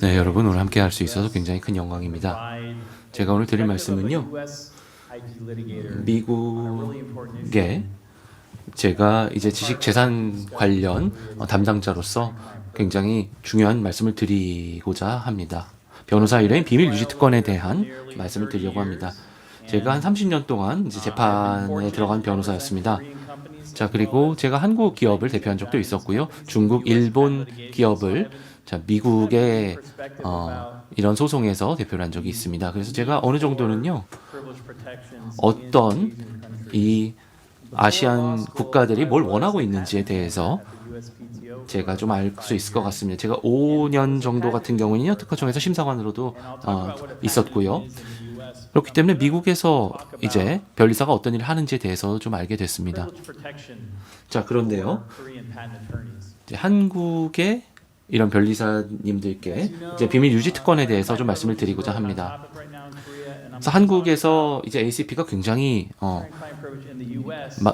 네, 여러분 오늘 함께 할 수 있어서 굉장히 큰 영광입니다. 제가 오늘 드릴 말씀은요, 미국의 제가 이제 지식재산 관련 담당자로서 굉장히 중요한 말씀을 드리고자 합니다. 변호사 일회인 비밀 유지 특권에 대한 말씀을 드리려고 합니다. 제가 한 30년 동안 이제 재판에 들어간 변호사였습니다. 자, 그리고 제가 한국 기업을 대표한 적도 있었고요. 중국, 일본 기업을 미국의 이런 소송에서 대표를 한 적이 있습니다. 그래서 제가 어느 정도는요, 어떤 이 아시안 국가들이 뭘 원하고 있는지에 대해서 제가 좀 알 수 있을 것 같습니다. 제가 5년 정도 같은 경우는요, 특허청에서 심사관으로도 있었고요. 그렇기 때문에 미국에서 이제 변리사가 어떤 일을 하는지에 대해서 좀 알게 됐습니다. 자, 그런데요, 이제 한국의 이런 변리사님들께 이제 비밀 유지 특권에 대해서 좀 말씀을 드리고자 합니다. 그래서 한국에서 이제 ACP가 굉장히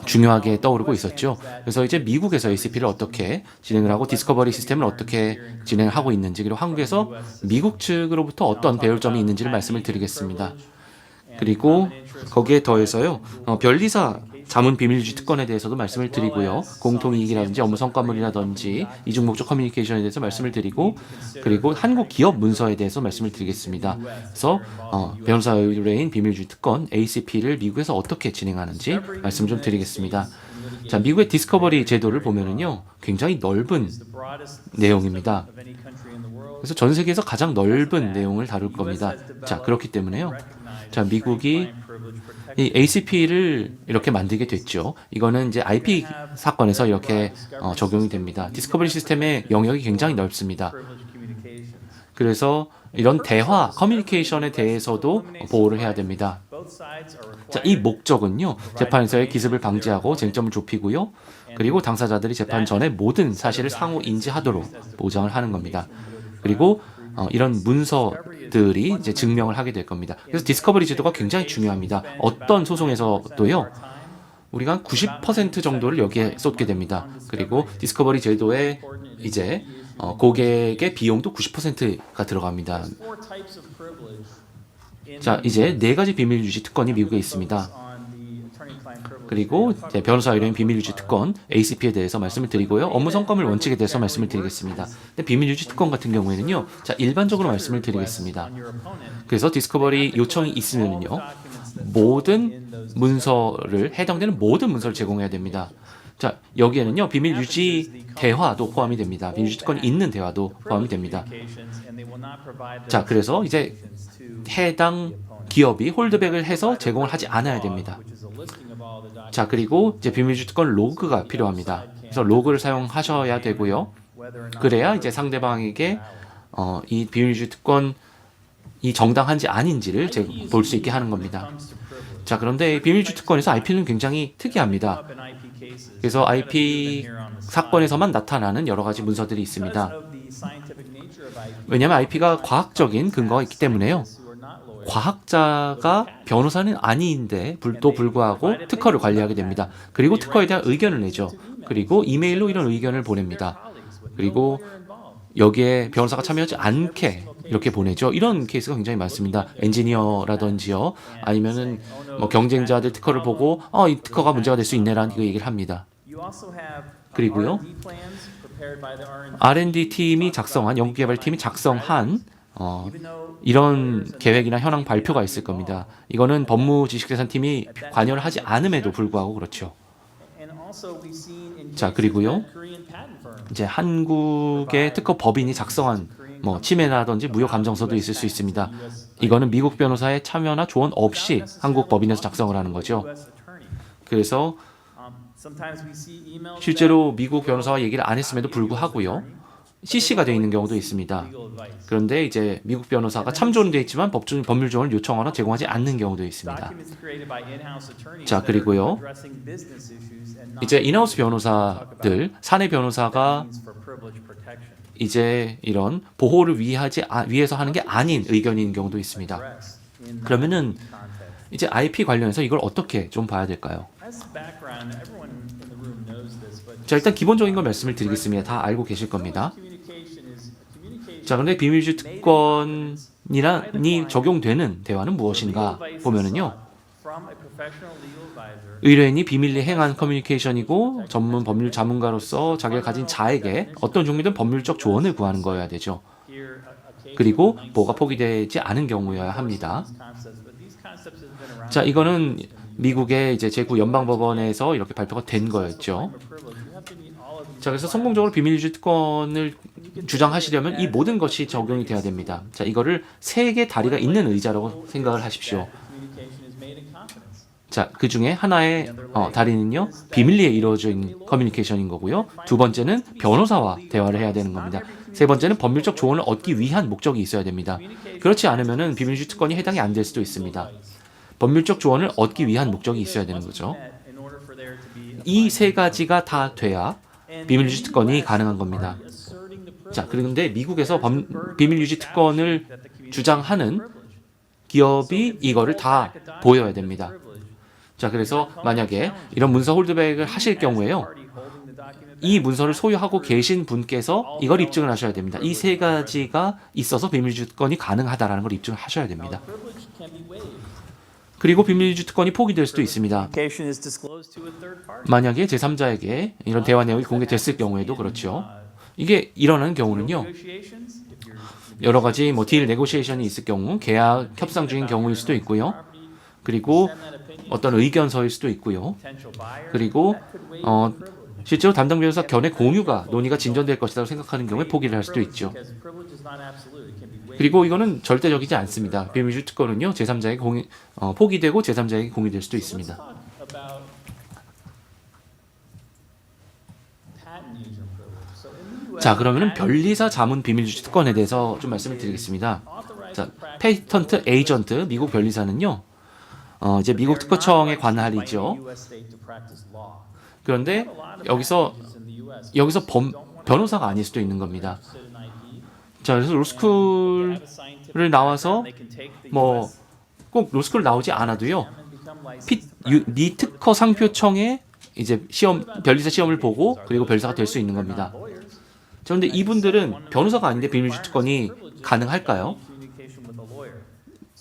중요하게 떠오르고 있었죠. 그래서 이제 미국에서 ACP를 어떻게 진행을 하고 디스커버리 시스템을 어떻게 진행을 하고 있는지, 그리고 한국에서 미국 측으로부터 어떤 배울 점이 있는지를 말씀을 드리겠습니다. 그리고 거기에 더해서요, 변리사 자문 비밀유지 특권에 대해서도 말씀을 드리고요, 공통이익이라든지 업무 성과물이라든지 이중목적 커뮤니케이션에 대해서 말씀을 드리고, 그리고 한국 기업 문서에 대해서 말씀을 드리겠습니다. 그래서 변호사 의뢰인 비밀유지 특권 ACP를 미국에서 어떻게 진행하는지 말씀 좀 드리겠습니다. 자, 미국의 디스커버리 제도를 보면은요, 굉장히 넓은 내용입니다. 그래서 전 세계에서 가장 넓은 내용을 다룰 겁니다. 자, 그렇기 때문에요, 자, 미국이 이 ACP를 이렇게 만들게 됐죠. 이거는 이제 IP 사건에서 이렇게 적용이 됩니다. 디스커버리 시스템의 영역이 굉장히 넓습니다. 그래서 이런 대화, 커뮤니케이션에 대해서도 보호를 해야 됩니다. 자, 이 목적은요, 재판에서의 기습을 방지하고 쟁점을 좁히고요, 그리고 당사자들이 재판 전에 모든 사실을 상호 인지하도록 보장을 하는 겁니다. 그리고 이런 문서들이 이제 증명을 하게 될 겁니다. 그래서 디스커버리 제도가 굉장히 중요합니다. 어떤 소송에서도요, 우리가 한 90% 정도를 여기에 쏟게 됩니다. 그리고 디스커버리 제도에 이제 고객의 비용도 90%가 들어갑니다. 자, 이제 4가지 비밀 유지 특권이 미국에 있습니다. 그리고 이제 변호사 의뢰인 비밀 유지 특권 ACP에 대해서 말씀을 드리고요, 업무 성과물 원칙에 대해서 말씀을 드리겠습니다. 근데 비밀 유지 특권 같은 경우에는요, 자, 일반적으로 말씀을 드리겠습니다. 그래서 디스커버리 요청이 있으면요, 모든 문서를, 해당되는 모든 문서를 제공해야 됩니다. 자, 여기에는요, 비밀 유지 대화도 포함이 됩니다. 비밀 유지 특권이 있는 대화도 포함이 됩니다. 자, 그래서 이제 해당 기업이 홀드백을 해서 제공을 하지 않아야 됩니다. 자, 그리고 이제 비밀유지 특권 로그가 필요합니다. 그래서 로그를 사용하셔야 되고요. 그래야 이제 상대방에게 이 비밀유지 특권이 정당한지 아닌지를 볼 수 있게 하는 겁니다. 자, 그런데 비밀유지 특권에서 IP는 굉장히 특이합니다. 그래서 IP 사건에서만 나타나는 여러 가지 문서들이 있습니다. 왜냐하면 IP가 과학적인 근거가 있기 때문에요. 과학자가 변호사는 아닌데도 불구하고 특허를 관리하게 됩니다. 그리고 특허에 대한 의견을 내죠. 그리고 이메일로 이런 의견을 보냅니다. 그리고 여기에 변호사가 참여하지 않게 이렇게 보내죠. 이런 케이스가 굉장히 많습니다. 엔지니어라든지요, 아니면은 뭐 경쟁자들 특허를 보고 이 특허가 문제가 될 수 있네라는 그 얘기를 합니다. 그리고요, R&D 팀이 작성한, 연구개발팀이 작성한 이런 계획이나 현황 발표가 있을 겁니다. 이거는 법무지식재산팀이 관여를 하지 않음에도 불구하고 그렇죠. 자, 그리고요, 이제 한국의 특허 법인이 작성한 뭐 침해라든지 무효 감정서도 있을 수 있습니다. 이거는 미국 변호사의 참여나 조언 없이 한국 법인에서 작성을 하는 거죠. 그래서 실제로 미국 변호사와 얘기를 안 했음에도 불구하고요, CC가 되어 있는 경우도 있습니다. 그런데 이제 미국 변호사가 참조는 되어 있지만 법률 조언을 요청하거나 제공하지 않는 경우도 있습니다. 자, 그리고요, 이제 인하우스 변호사들, 사내 변호사가 이제 이런 보호를 위해서 하는 게 아닌 의견인 경우도 있습니다. 그러면은 이제 IP 관련해서 이걸 어떻게 좀 봐야 될까요? 자, 일단 기본적인 걸 말씀을 드리겠습니다. 다 알고 계실 겁니다. 자, 그런데 비밀유지 특권이 적용되는 대화는 무엇인가 보면은요. 의뢰인이 비밀리에 행한 커뮤니케이션이고 전문 법률 자문가로서 자기가 가진 자에게 어떤 종류든 법률적 조언을 구하는 거여야 되죠. 그리고 뭐가 포기되지 않은 경우여야 합니다. 자, 이거는 미국의 이제 제9 연방법원에서 이렇게 발표가 된 거였죠. 자, 그래서 성공적으로 비밀유지 특권을 주장하시려면 이 모든 것이 적용이 돼야 됩니다. 자, 이거를 세 개 다리가 있는 의자라고 생각을 하십시오. 자, 그 중에 하나의 다리는요, 비밀리에 이루어진 커뮤니케이션인 거고요. 두 번째는 변호사와 대화를 해야 되는 겁니다. 세 번째는 법률적 조언을 얻기 위한 목적이 있어야 됩니다. 그렇지 않으면은 비밀유지 특권이 해당이 안 될 수도 있습니다. 법률적 조언을 얻기 위한 목적이 있어야 되는 거죠. 이 세 가지가 다 돼야 비밀유지 특권이 가능한 겁니다. 자, 그런데 미국에서 비밀유지 특권을 주장하는 기업이 이거를 다 보여야 됩니다. 자, 그래서 만약에 이런 문서 홀드백을 하실 경우에요, 이 문서를 소유하고 계신 분께서 이걸 입증을 하셔야 됩니다. 이 세 가지가 있어서 비밀유지 특권이 가능하다라는 걸 입증을 하셔야 됩니다. 그리고 비밀유지 특권이 포기될 수도 있습니다. 만약에 제3자에게 이런 대화 내용이 공개됐을 경우에도 그렇죠. 이게 일어나는 경우는요, 여러 가지 딜 네고시에이션이 있을 경우, 계약 협상 중인 경우일 수도 있고요. 그리고 어떤 의견서일 수도 있고요. 그리고 실제로 담당 변호사 견해 공유가 논의가 진전될 것이라고 생각하는 경우에 포기를 할 수도 있죠. 그리고 이거는 절대적이지 않습니다. 비밀유지 특권은요, 제3자에게 포기되고 제3자에게 공유될 수도 있습니다. 자, 그러면은 변리사 자문 비밀유지 특권에 대해서 좀 말씀을 드리겠습니다. 자, 페이턴트 에이전트 미국 변리사는요, 이제 미국 특허청의 관할이죠. 그런데 여기서 변호사가 아닐 수도 있는 겁니다. 자, 그래서 로스쿨을 나와서 꼭 로스쿨 나오지 않아도요, 미 특허 상표청에 이제 변리사 시험을 보고 그리고 변리사가 될 수 있는 겁니다. 그런데 이분들은 변호사가 아닌데 비밀유지 특권이 가능할까요?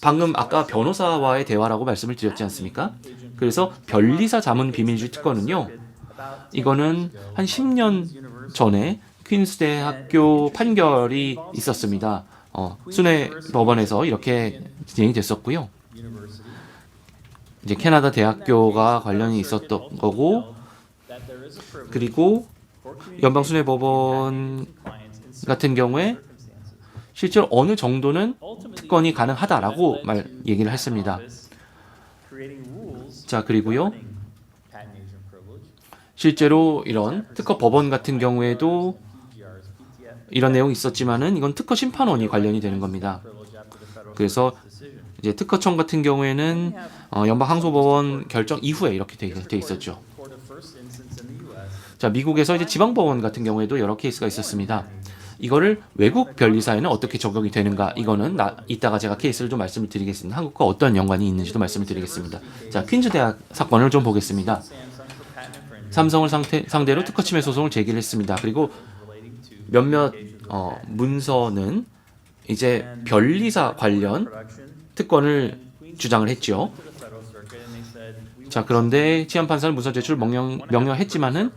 방금 아까 변호사와의 대화라고 말씀을 드렸지 않습니까? 그래서 변리사 자문 비밀유지 특권은요, 이거는 한 10년 전에 퀸스 대학교 판결이 있었습니다. 순회 법원에서 이렇게 진행이 됐었고요. 이제 캐나다 대학교가 관련이 있었던 거고, 그리고 연방 순회 법원 같은 경우에 실제로 어느 정도는 특권이 가능하다라고 얘기를 했습니다. 자, 그리고요, 실제로 이런 특허 법원 같은 경우에도 이런 내용이 있었지만은 이건 특허 심판원이 관련이 되는 겁니다. 그래서 이제 특허청 같은 경우에는 연방 항소법원 결정 이후에 이렇게 돼 있었죠. 자, 미국에서 이제 지방법원 같은 경우에도 여러 케이스가 있었습니다. 이거를 외국 변리사에는 어떻게 적용이 되는가, 이거는 이따가 제가 케이스를 좀 말씀을 드리겠습니다. 한국과 어떤 연관이 있는지도 말씀을 드리겠습니다. 자, 퀸즈 대학 사건을 좀 보겠습니다. 삼성을 상대로 특허 침해 소송을 제기했습니다. 그리고 몇몇 문서는 이제 변리사 관련 특권을 주장을 했죠. 자, 그런데 치안판사는 문서 제출 명령했지만은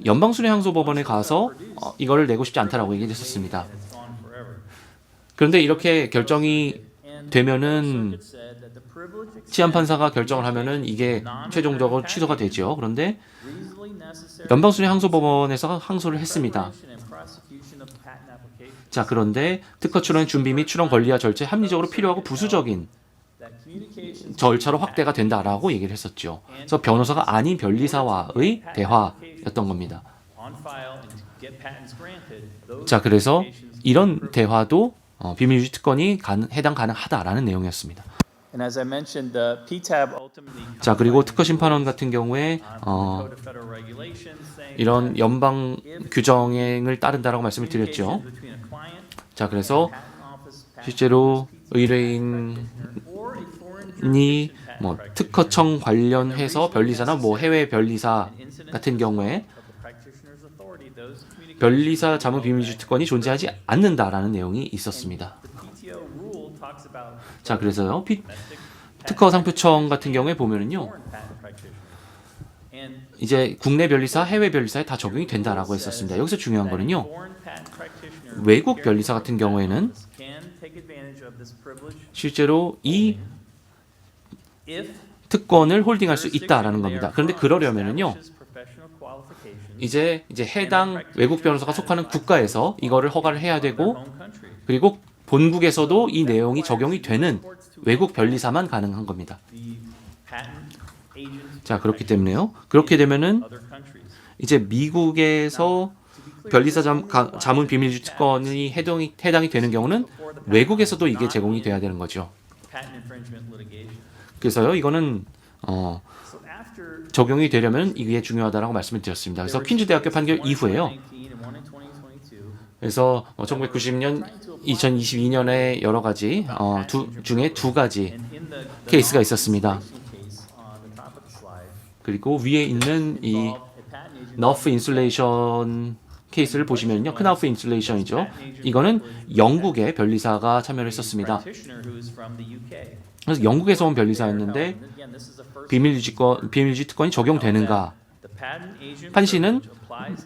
연방순회항소법원에 가서 이거를 내고 싶지 않다라고 얘기했었습니다. 그런데 이렇게 결정이 되면은 치안판사가 결정을 하면은 이게 최종적으로 취소가 되죠. 그런데 연방순회항소법원에서 항소를 했습니다. 자, 그런데 특허 출원의 준비 및 출원 권리와 절차에 합리적으로 필요하고 부수적인 절차로 확대가 된다라고 얘기를 했었죠. 그래서 변호사가 아닌 변리사와의 대화였던 겁니다. 자, 그래서 이런 대화도 비밀유지 특권이 해당 가능하다라는 내용이었습니다. 자, 그리고 특허 심판원 같은 경우에 이런 연방 규정을 따른다라고 말씀을 드렸죠. 자, 그래서 실제로 의뢰인이 특허청 관련해서 변리사나 해외 변리사 같은 경우에 변리사 자문 비밀유지 특권이 존재하지 않는다라는 내용이 있었습니다. 자, 그래서요. 특허 상표청 같은 경우에 보면은요. 이제 국내 변리사, 해외 변리사에 다 적용이 된다라고 했었습니다. 여기서 중요한 거는요. 외국 변리사 같은 경우에는 실제로 이 특권을 홀딩할 수 있다라는 겁니다. 그런데 그러려면은요. 이제 해당 외국 변호사가 속하는 국가에서 이거를 허가를 해야 되고, 그리고 본국에서도 이 내용이 적용이 되는 외국 변리사만 가능한 겁니다. 자, 그렇기 때문에요. 그렇게 되면은 이제 미국에서 변리사 자문 비밀유지 특권이 해당이 되는 경우는 외국에서도 이게 제공이 돼야 되는 거죠. 그래서요, 이거는 적용이 되려면 이게 중요하다라고 말씀을 드렸습니다. 그래서 퀸즈 대학교 판결 이후에요. 그래서 1990년, 2022년에 여러 가지 중에 두 가지 케이스가 있었습니다. 그리고 위에 있는 이 너프 인슐레이션 케이스를 보시면요. 크나우프 인슐레이션이죠. 이거는 영국의 변리사가 참여를 했었습니다. 그래서 영국에서 온 변리사였는데 비밀유지 특권이 적용되는가? 판시는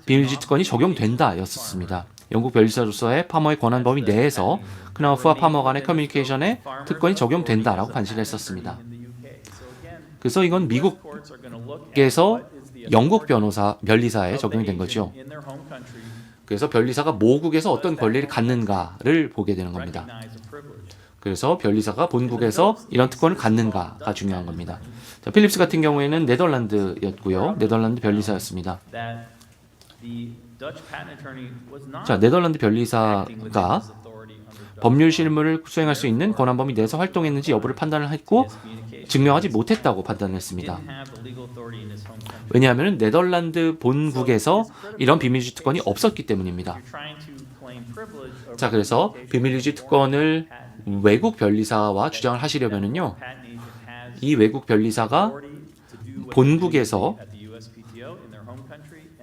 비밀유지 특권이 적용된다였었습니다. 영국 변리사로서의 파머의 권한 범위 내에서 크나우프와 파머 간의 커뮤니케이션에 특권이 적용된다라고 판시를 했었습니다. 그래서 이건 미국에서 영국 변리사에 적용이 된 거죠. 그래서 변리사가 모국에서 어떤 권리를 갖는가를 보게 되는 겁니다. 그래서 변리사가 본국에서 이런 특권을 갖는가가 중요한 겁니다. 자, 필립스 같은 경우에는 네덜란드였고요. 네덜란드 변리사였습니다. 자, 네덜란드 변리사가 법률 실무를 수행할 수 있는 권한 범위 내에서 활동했는지 여부를 판단을 했고 증명하지 못했다고 판단했습니다. 왜냐하면 네덜란드 본국에서 이런 비밀유지 특권이 없었기 때문입니다. 자, 그래서 비밀유지 특권을 외국 변리사와 주장을 하시려면요, 이 외국 변리사가 본국에서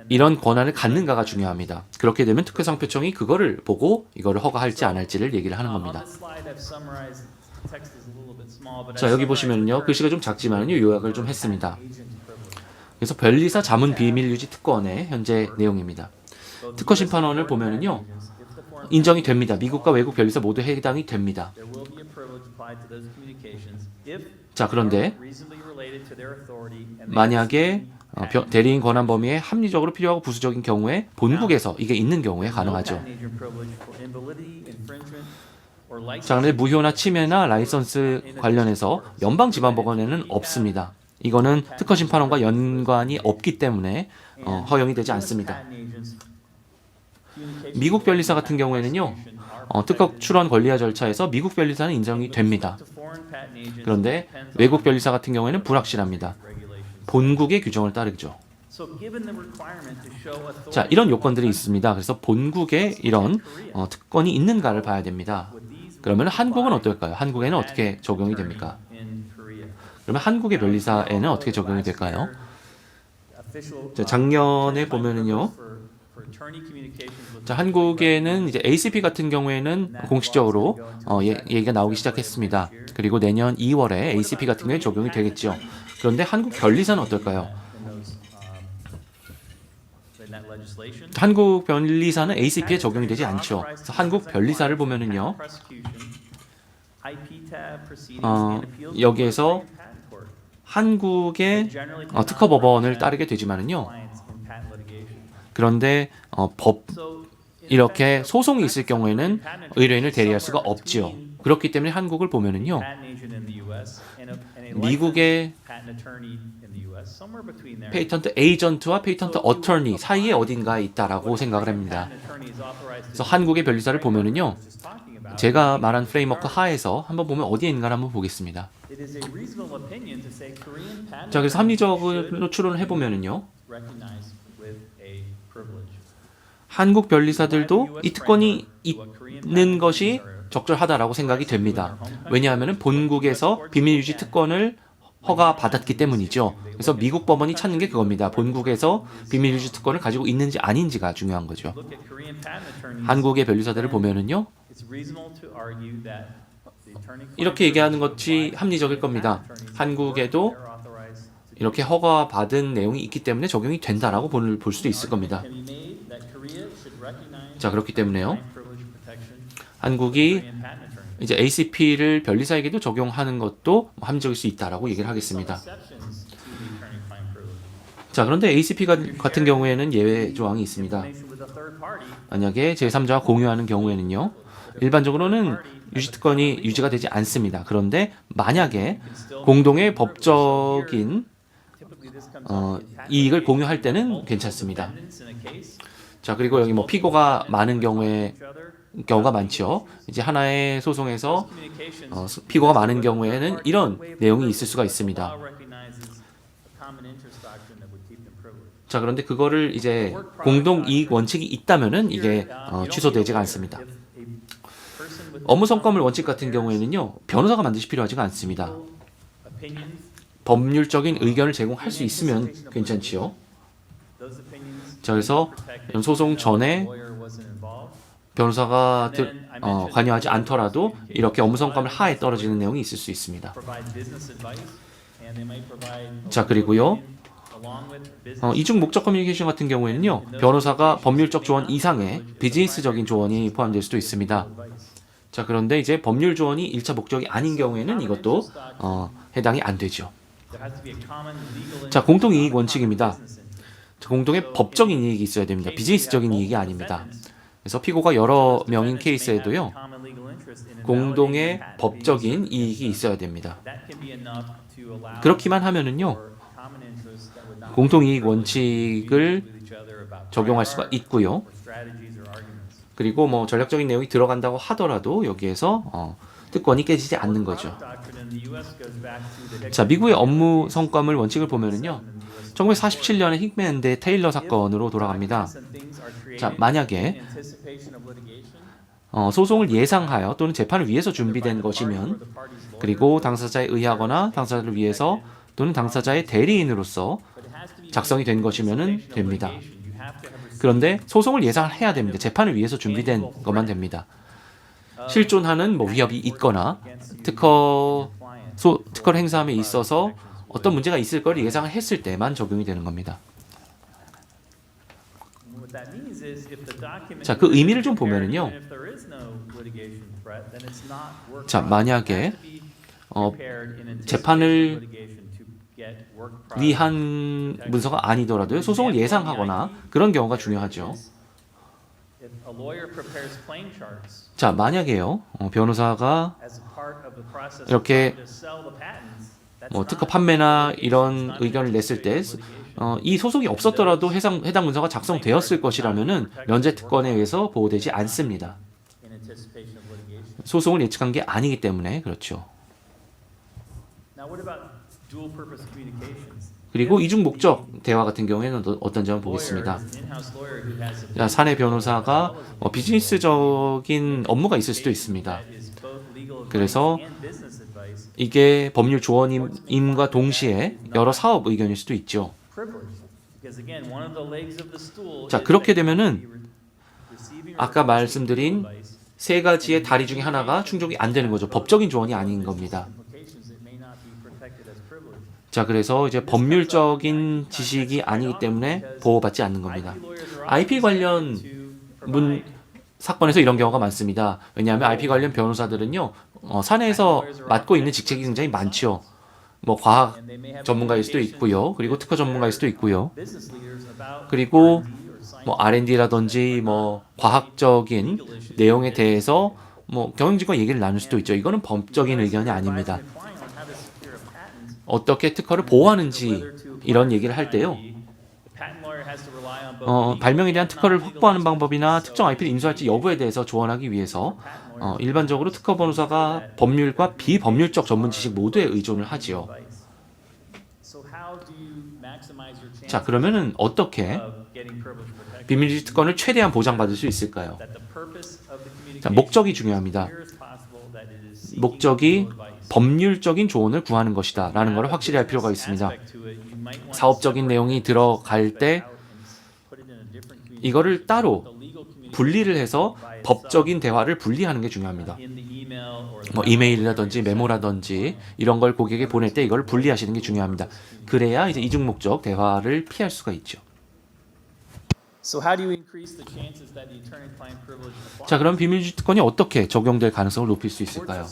이런 권한을 갖는가가 중요합니다. 그렇게 되면 특허상표청이 그거를 보고 이거를 허가할지 안 할지를 얘기를 하는 겁니다. 자, 여기 보시면요, 글씨가 좀 작지만요, 요약을 좀 했습니다. 그래서 변리사 자문 비밀유지 특권의 현재 내용입니다. 특허 심판원을 보면은요, 인정이 됩니다. 미국과 외국 변리사 모두 해당이 됩니다. 자, 그런데 만약에 대리인 권한 범위에 합리적으로 필요하고 부수적인 경우에 본국에서 이게 있는 경우에 가능하죠. 자, 그런데 무효나 침해나 라이선스 관련해서 연방지방법원에는 없습니다. 이거는 특허심판원과 연관이 없기 때문에 허용이 되지 않습니다. 미국 변리사 같은 경우에는요, 특허 출원 권리화 절차에서 미국 변리사는 인정이 됩니다. 그런데 외국 변리사 같은 경우에는 불확실합니다. 본국의 규정을 따르죠. 자, 이런 요건들이 있습니다. 그래서 본국에 이런 특권이 있는가를 봐야 됩니다. 그러면 한국은 어떨까요? 한국에는 어떻게 적용이 됩니까? 그러면 한국의 변리사에는 어떻게 적용이 될까요? 자, 작년에 보면은요, 자, 한국에는 이제 ACP 같은 경우에는 공식적으로 얘기가 나오기 시작했습니다. 그리고 내년 2월에 ACP 같은 경우에 적용이 되겠죠. 그런데 한국 변리사는 어떨까요? 한국 변리사는 ACP에 적용이 되지 않죠. 그래서 한국 변리사를 보면은요, 여기에서 한국의 특허법원을 따르게 되지만은요, 그런데 이렇게 소송이 있을 경우에는 의뢰인을 대리할 수가 없지요. 그렇기 때문에 한국을 보면은요, 미국의 페이턴트 에이전트와 페이턴트 어터니 사이에 어딘가에 있다라고 생각을 합니다. 그래서 한국의 변리사를 보면은요, 제가 말한 프레임워크 하에서 한번 보면 어디에 있는가를 한번 보겠습니다. 자, 그래서 합리적으로 추론을 해보면은요, 한국 변리사들도 이 특권이 있는 것이 적절하다라고 생각이 됩니다. 왜냐하면 본국에서 비밀유지 특권을 허가 받았기 때문이죠. 그래서 미국 법원이 찾는 게 그겁니다. 본국에서 비밀 유지 특권을 가지고 있는지 아닌지가 중요한 거죠. 한국의 변리사들을 보면은요, 이렇게 얘기하는 것이 합리적일 겁니다. 한국에도 이렇게 허가 받은 내용이 있기 때문에 적용이 된다라고 볼 수도 있을 겁니다. 자, 그렇기 때문에요, 한국이 이제 ACP를 변리사에게도 적용하는 것도 합리적일 수 있다라고 얘기를 하겠습니다. 자, 그런데 ACP 같은 경우에는 예외 조항이 있습니다. 만약에 제3자와 공유하는 경우에는요, 일반적으로는 유지특권이 유지가 되지 않습니다. 그런데 만약에 공동의 법적인 이익을 공유할 때는 괜찮습니다. 자, 그리고 여기 뭐 피고가 많은 경우가 많죠. 이제 하나의 소송에서 피고가 많은 경우에는 이런 내용이 있을 수가 있습니다. 자, 그런데 그거를 이제 공동 이익 원칙이 있다면은 이게 취소되지가 않습니다. 업무 성과물 원칙 같은 경우에는요, 변호사가 반드시 필요하지가 않습니다. 법률적인 의견을 제공할 수 있으면 괜찮지요. 자, 그래서 소송 전에 변호사가 관여하지 않더라도 이렇게 업무 성과물 하에 떨어지는 내용이 있을 수 있습니다. 자, 그리고요, 이중 목적 커뮤니케이션 같은 경우에는요, 변호사가 법률적 조언 이상의 비즈니스적인 조언이 포함될 수도 있습니다. 자, 그런데 이제 법률 조언이 1차 목적이 아닌 경우에는 이것도 해당이 안 되죠. 자, 공동이익 원칙입니다. 공동의 법적인 이익이 있어야 됩니다. 비즈니스적인 이익이 아닙니다. 그래서 피고가 여러 명인 케이스에도요, 공동의 법적인 이익이 있어야 됩니다. 그렇기만 하면은요, 공동이익 원칙을 적용할 수가 있고요. 그리고 뭐 전략적인 내용이 들어간다고 하더라도 여기에서 특권이 깨지지 않는 거죠. 자, 미국의 업무 성과물 원칙을 보면은요, 1947년에 힉맨 대 테일러 사건으로 돌아갑니다. 자, 만약에 소송을 예상하여 또는 재판을 위해서 준비된 것이면, 그리고 당사자에 의하거나 당사자를 위해서 또는 당사자의 대리인으로서 작성이 된 것이면 됩니다. 그런데 소송을 예상해야 됩니다. 재판을 위해서 준비된 것만 됩니다. 실존하는 뭐 위협이 있거나 특허를 행사함에 있어서 어떤 문제가 있을 걸 예상을 했을 때만 적용이 되는 겁니다. 자, 그 의미를 좀 보면은요, 자, 만약에 재판을 위한 문서가 아니더라도요, 소송을 예상하거나 그런 경우가 중요하죠. 자, 만약에요, 변호사가 이렇게 뭐 특허 판매나 이런 의견을 냈을 때 이 소송이 없었더라도 해당 문서가 작성되었을 것이라면은 면제 특권에 의해서 보호되지 않습니다. 소송을 예측한 게 아니기 때문에 그렇죠. 그리고 이중 목적 대화 같은 경우에는 어떤지 한번 보겠습니다. 자, 사내 변호사가 비즈니스적인 업무가 있을 수도 있습니다. 그래서 이게 법률 조언임과 동시에 여러 사업 의견일 수도 있죠. 자, 그렇게 되면은 아까 말씀드린 세 가지의 다리 중에 하나가 충족이 안 되는 거죠. 법적인 조언이 아닌 겁니다. 자, 그래서 이제 법률적인 지식이 아니기 때문에 보호받지 않는 겁니다. IP 관련 사건에서 이런 경우가 많습니다. 왜냐하면 IP 관련 변호사들은요, 사내에서 맡고 있는 직책이 굉장히 많죠. 뭐 과학 전문가일 수도 있고요, 그리고 특허 전문가일 수도 있고요, 그리고 뭐 R&D라든지 뭐 과학적인 내용에 대해서 뭐 경영진과 얘기를 나눌 수도 있죠. 이거는 법적인 의견이 아닙니다. 어떻게 특허를 보호하는지 이런 얘기를 할 때요, 발명에 대한 특허를 확보하는 방법이나 특정 IP를 인수할지 여부에 대해서 조언하기 위해서 일반적으로 특허 변호사가 법률과 비법률적 전문 지식 모두에 의존을 하지요. 자, 그러면은 어떻게 비밀유지 특권을 최대한 보장받을 수 있을까요? 자, 목적이 중요합니다. 목적이 법률적인 조언을 구하는 것이다 라는 것을 확실히 할 필요가 있습니다. 사업적인 내용이 들어갈 때 이거를 따로 분리를 해서 법적인 대화를 분리하는 게 중요합니다. 뭐 이메일이라든지 메모라든지 이런 걸 고객에 보낼 때 이걸 분리하시는 게 중요합니다. 그래야 이제 이중 목적 대화를 피할 수가 있죠. 자, 그럼 비밀주의 특권이 어떻게 적용될 가능성을 높일 수 있을까요?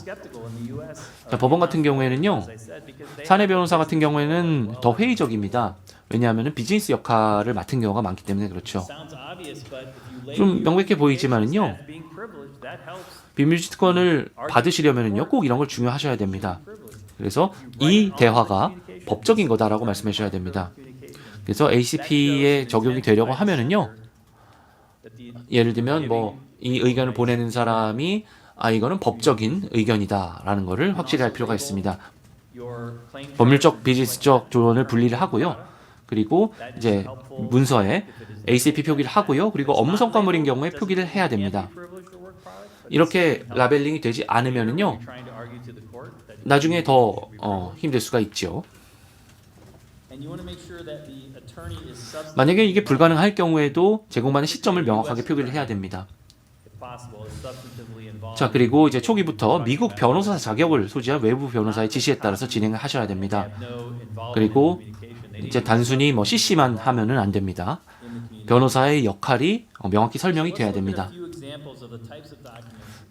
자, 법원 같은 경우에는요, 사내 변호사 같은 경우에는 더 회의적입니다. 왜냐하면 비즈니스 역할을 맡은 경우가 많기 때문에 그렇죠. 좀 명백해 보이지만은요, 비밀주의 특권을 받으시려면은요, 꼭 이런 걸 중요하셔야 됩니다. 그래서 이 대화가 법적인 거다라고 말씀하셔야 됩니다. 그래서 ACP에 적용이 되려고 하면은요, 예를 들면 뭐 이 의견을 보내는 사람이 이거는 법적인 의견이다라는 거를 확실히 할 필요가 있습니다. 법률적, 비즈니스적 조언을 분리를 하고요. 그리고 이제 문서에 ACP 표기를 하고요. 그리고 업무 성과물인 경우에 표기를 해야 됩니다. 이렇게 라벨링이 되지 않으면은요, 나중에 더 힘들 수가 있죠. 만약에 이게 불가능할 경우에도 제공받는 시점을 명확하게 표기를 해야 됩니다. 자, 그리고 이제 초기부터 미국 변호사 자격을 소지한 외부 변호사의 지시에 따라서 진행을 하셔야 됩니다. 그리고 이제 단순히 뭐 CC만 하면은 안 됩니다. 변호사의 역할이 명확히 설명이 돼야 됩니다.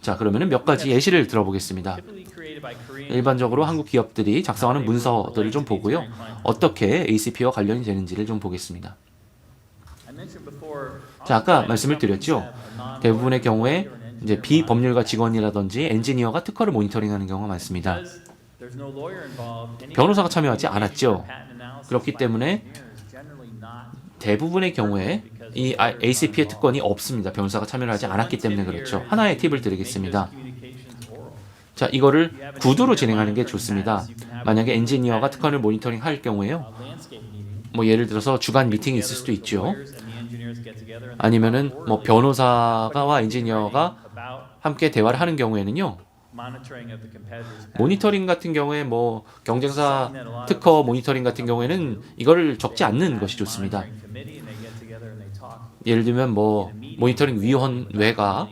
자, 그러면은 몇 가지 예시를 들어보겠습니다. 일반적으로 한국 기업들이 작성하는 문서들을 좀 보고요. 어떻게 ACP와 관련이 되는지를 좀 보겠습니다. 자, 아까 말씀을 드렸죠. 대부분의 경우에 이제 비법률가 직원이라든지 엔지니어가 특허를 모니터링하는 경우가 많습니다. 변호사가 참여하지 않았죠. 그렇기 때문에 대부분의 경우에 이 ACP의 특권이 없습니다. 변호사가 참여를 하지 않았기 때문에 그렇죠. 하나의 팁을 드리겠습니다. 자, 이거를 구두로 진행하는 게 좋습니다. 만약에 엔지니어가 특허를 모니터링 할 경우에요. 뭐 예를 들어서 주간 미팅이 있을 수도 있죠. 아니면은 뭐 변호사와 엔지니어가 함께 대화를 하는 경우에는요. 모니터링 같은 경우에 뭐 경쟁사 특허 모니터링 같은 경우에는 이거를 적지 않는 것이 좋습니다. 예를 들면 뭐 모니터링 위원회가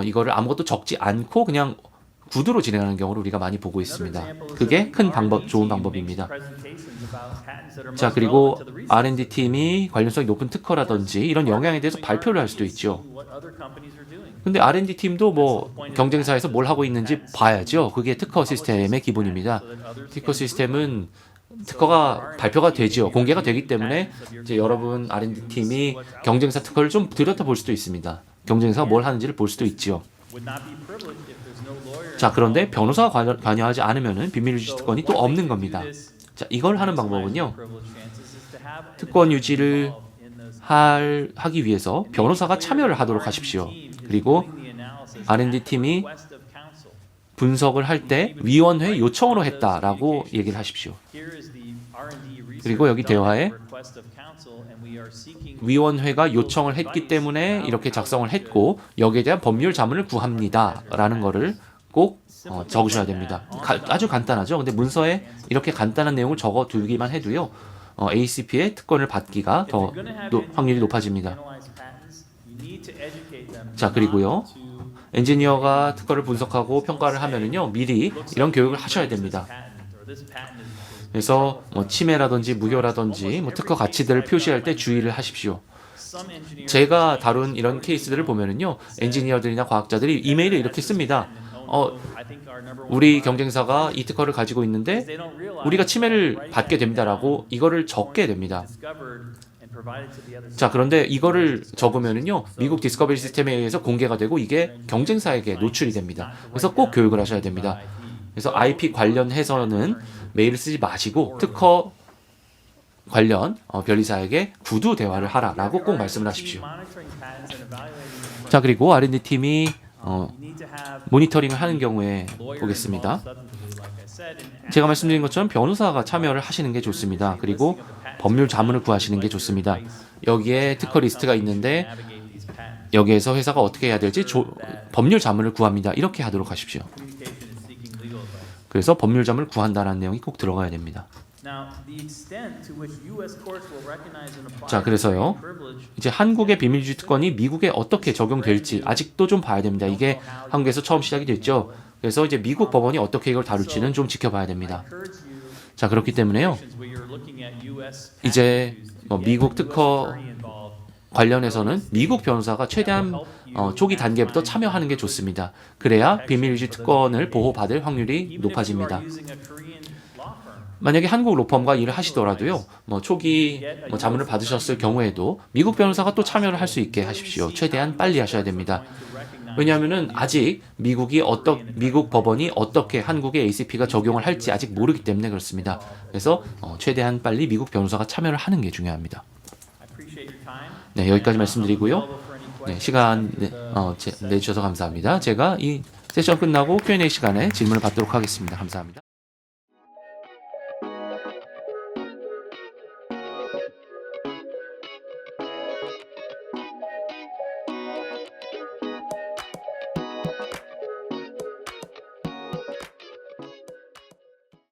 이거를 아무것도 적지 않고 그냥 구두로 진행하는 경우를 우리가 많이 보고 있습니다. 그게 좋은 방법입니다. 자, 그리고 R&D 팀이 관련성이 높은 특허라든지 이런 영향에 대해서 발표를 할 수도 있죠. 근데 R&D 팀도 뭐 경쟁사에서 뭘 하고 있는지 봐야죠. 그게 특허 시스템의 기본입니다. 특허 시스템은 특허가 발표가 되죠. 공개가 되기 때문에 이제 여러분 R&D 팀이 경쟁사 특허를 좀 들여다볼 수도 있습니다. 경쟁사가 뭘 하는지를 볼 수도 있죠. 자, 그런데 변호사가 관여하지 않으면은 비밀유지 특권이 또 없는 겁니다. 자, 이걸 하는 방법은요. 특권 유지를 하기 위해서 변호사가 참여를 하도록 하십시오. 그리고 R&D 팀이 분석을 할 때 위원회 요청으로 했다라고 얘기를 하십시오. 그리고 여기 대화에 위원회가 요청을 했기 때문에 이렇게 작성을 했고 여기에 대한 법률 자문을 구합니다 라는 거를 꼭 적으셔야 됩니다. 아주 간단하죠. 근데 문서에 이렇게 간단한 내용을 적어두기만 해도요. ACP의 특권을 받기가 더 확률이 높아집니다. 자, 그리고요. 엔지니어가 특허를 분석하고 평가를 하면은요. 미리 이런 교육을 하셔야 됩니다. 그래서 뭐 침해라든지 무효라든지 뭐 특허 가치들을 표시할 때 주의를 하십시오. 제가 다룬 이런 케이스들을 보면은요. 엔지니어들이나 과학자들이 이메일을 이렇게 씁니다. 우리 경쟁사가 이 특허를 가지고 있는데 우리가 침해를 받게 됩니다라고 이거를 적게 됩니다. 자, 그런데 이거를 적으면은요, 미국 디스커버리 시스템에 의해서 공개가 되고 이게 경쟁사에게 노출이 됩니다. 그래서 꼭 교육을 하셔야 됩니다. 그래서 IP 관련해서는 메일을 쓰지 마시고 특허 관련 변리사에게 구두 대화를 하라라고 꼭 말씀을 하십시오. 자, 그리고 R&D 팀이 모니터링을 하는 경우에 보겠습니다. 제가 말씀드린 것처럼 변호사가 참여를 하시는 게 좋습니다. 그리고 법률 자문을 구하시는 게 좋습니다. 여기에 특허 리스트가 있는데 여기에서 회사가 어떻게 해야 될지 법률 자문을 구합니다. 이렇게 하도록 하십시오. 그래서 법률자문을 구한다라는 내용이 꼭 들어가야 됩니다. 자, 그래서요. 이제 한국의 비밀유지 특권이 미국에 어떻게 적용될지 아직도 좀 봐야 됩니다. 이게 한국에서 처음 시작이 됐죠. 그래서 이제 미국 법원이 어떻게 이걸 다룰지는 좀 지켜봐야 됩니다. 자, 그렇기 때문에요. 이제 미국 특허 관련해서는 미국 변호사가 최대한 초기 단계부터 참여하는 게 좋습니다. 그래야 비밀유지 특권을 보호받을 확률이 높아집니다. 만약에 한국 로펌과 일을 하시더라도요, 초기 자문을 받으셨을 경우에도 미국 변호사가 또 참여를 할 수 있게 하십시오. 최대한 빨리 하셔야 됩니다. 왜냐하면은 아직 미국 법원이 어떻게 한국의 ACP가 적용을 할지 아직 모르기 때문에 그렇습니다. 그래서 최대한 빨리 미국 변호사가 참여를 하는 게 중요합니다. 네, 여기까지 말씀드리고요. 네, 시간 내주셔서 감사합니다. 제가 이 세션 끝나고 Q&A 시간에 질문을 받도록 하겠습니다. 감사합니다.